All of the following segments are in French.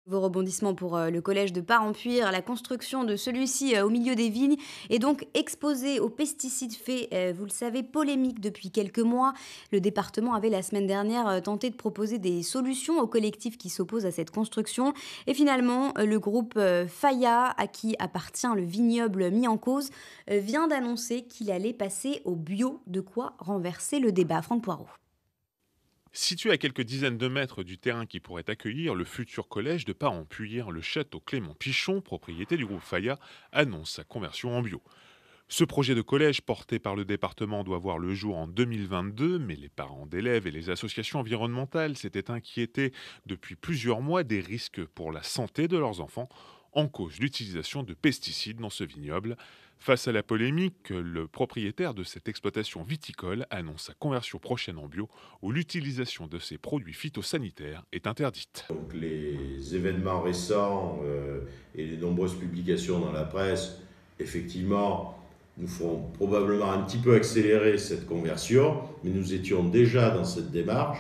Vos rebondissements pour le collège de Parempuire, la construction de celui-ci au milieu des vignes est donc exposé aux pesticides fait, vous le savez, polémique depuis quelques mois. Le département avait la semaine dernière tenté de proposer des solutions au collectif qui s'oppose à cette construction. Et finalement, le groupe Faya, à qui appartient le vignoble mis en cause, vient d'annoncer qu'il allait passer au bio, de quoi renverser le débat. Franck Poirot. Situé à quelques dizaines de mètres du terrain qui pourrait accueillir le futur collège de Parempuire, le château Clément Pichon, propriété du groupe Faya, annonce sa conversion en bio. Ce projet de collège porté par le département doit voir le jour en 2022, mais les parents d'élèves et les associations environnementales s'étaient inquiétés depuis plusieurs mois des risques pour la santé de leurs enfants, en cause l'utilisation de pesticides dans ce vignoble. Face à la polémique, le propriétaire de cette exploitation viticole annonce sa conversion prochaine en bio, où l'utilisation de ces produits phytosanitaires est interdite. Donc les événements récents et les nombreuses publications dans la presse, effectivement, nous feront probablement un petit peu accélérer cette conversion, mais nous étions déjà dans cette démarche.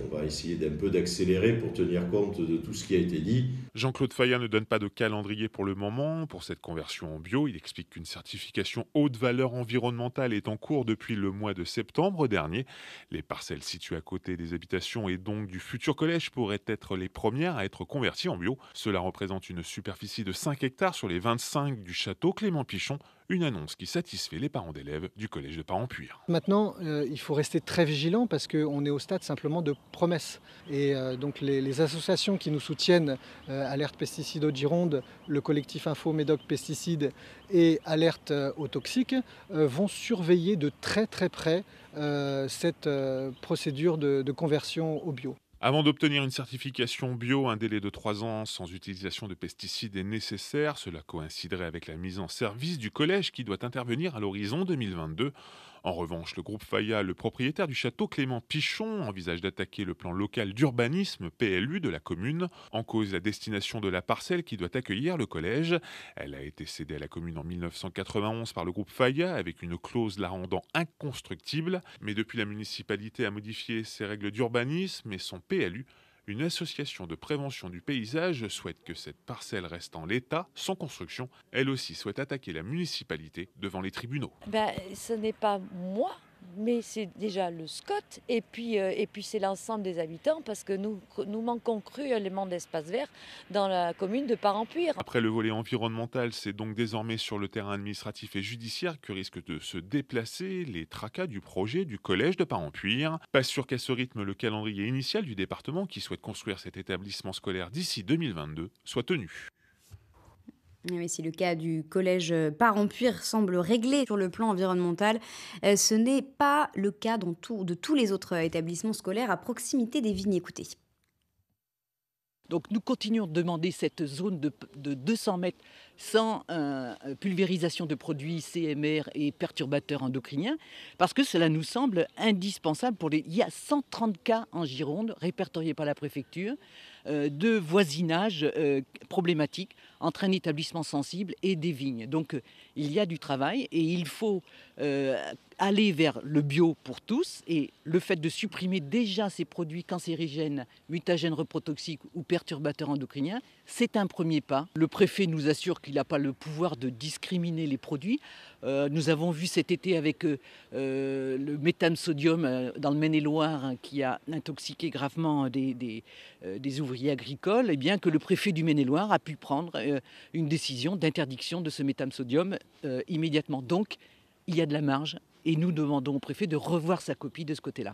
On va essayer d'un peu d'accélérer pour tenir compte de tout ce qui a été dit. Jean-Claude Fayat ne donne pas de calendrier pour le moment pour cette conversion en bio. Il explique qu'une certification haute valeur environnementale est en cours depuis le mois de septembre dernier. Les parcelles situées à côté des habitations et donc du futur collège pourraient être les premières à être converties en bio. Cela représente une superficie de 5 hectares sur les 25 du château Clément Pichon, une annonce qui satisfait les parents d'élèves du collège de Parempuire. Maintenant, il faut rester très vigilant parce qu'on est au stade simplement de promesses. Et donc les associations qui nous soutiennent, Alerte Pesticides Haute-Gironde, le collectif Info Médoc Pesticides et Alerte aux toxiques, vont surveiller de très très près cette procédure de conversion au bio. Avant d'obtenir une certification bio, un délai de 3 ans sans utilisation de pesticides est nécessaire. Cela coïnciderait avec la mise en service du collège qui doit intervenir à l'horizon 2022. En revanche, le groupe Faya, le propriétaire du château Clément Pichon, envisage d'attaquer le plan local d'urbanisme PLU de la commune. En cause, la destination de la parcelle qui doit accueillir le collège. Elle a été cédée à la commune en 1991 par le groupe Faya avec une clause la rendant inconstructible. Mais depuis, la municipalité a modifié ses règles d'urbanisme et son PLU. Une association de prévention du paysage souhaite que cette parcelle reste en l'état, sans construction. Elle aussi souhaite attaquer la municipalité devant les tribunaux. Ce n'est pas moi, mais c'est déjà le SCOT et puis c'est l'ensemble des habitants parce que nous manquons cruellement d'espace vert dans la commune de Parempuire. Après le volet environnemental, c'est donc désormais sur le terrain administratif et judiciaire que risquent de se déplacer les tracas du projet du collège de Parempuire. Pas sûr qu'à ce rythme, le calendrier initial du département qui souhaite construire cet établissement scolaire d'ici 2022 soit tenu. Oui, si le cas du collège Parempuire semble réglé sur le plan environnemental, ce n'est pas le cas de tous les autres établissements scolaires à proximité des vignes. Écoutez. Donc nous continuons de demander cette zone de 200 mètres sans pulvérisation de produits CMR et perturbateurs endocriniens, parce que cela nous semble indispensable Il y a 130 cas en Gironde, répertoriés par la préfecture, de voisinage problématique entre un établissement sensible et des vignes. Donc il y a du travail et il faut aller vers le bio pour tous, et le fait de supprimer déjà ces produits cancérigènes, mutagènes reprotoxiques ou perturbateurs endocriniens, c'est un premier pas. Le préfet nous assure qu'il n'a pas le pouvoir de discriminer les produits. Nous avons vu cet été avec le méthane sodium dans le Maine-et-Loire, hein, qui a intoxiqué gravement des ouvriers agricoles, et bien que le préfet du Maine-et-Loire a pu prendre une décision d'interdiction de ce méthane sodium immédiatement. Donc il y a de la marge et nous demandons au préfet de revoir sa copie de ce côté-là.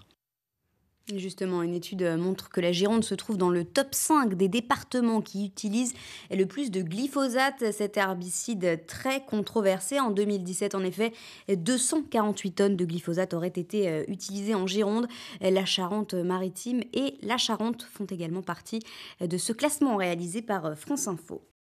Justement, une étude montre que la Gironde se trouve dans le top 5 des départements qui utilisent le plus de glyphosate, cet herbicide très controversé. En 2017, en effet, 248 tonnes de glyphosate auraient été utilisées en Gironde. La Charente-Maritime et la Charente font également partie de ce classement réalisé par France Info.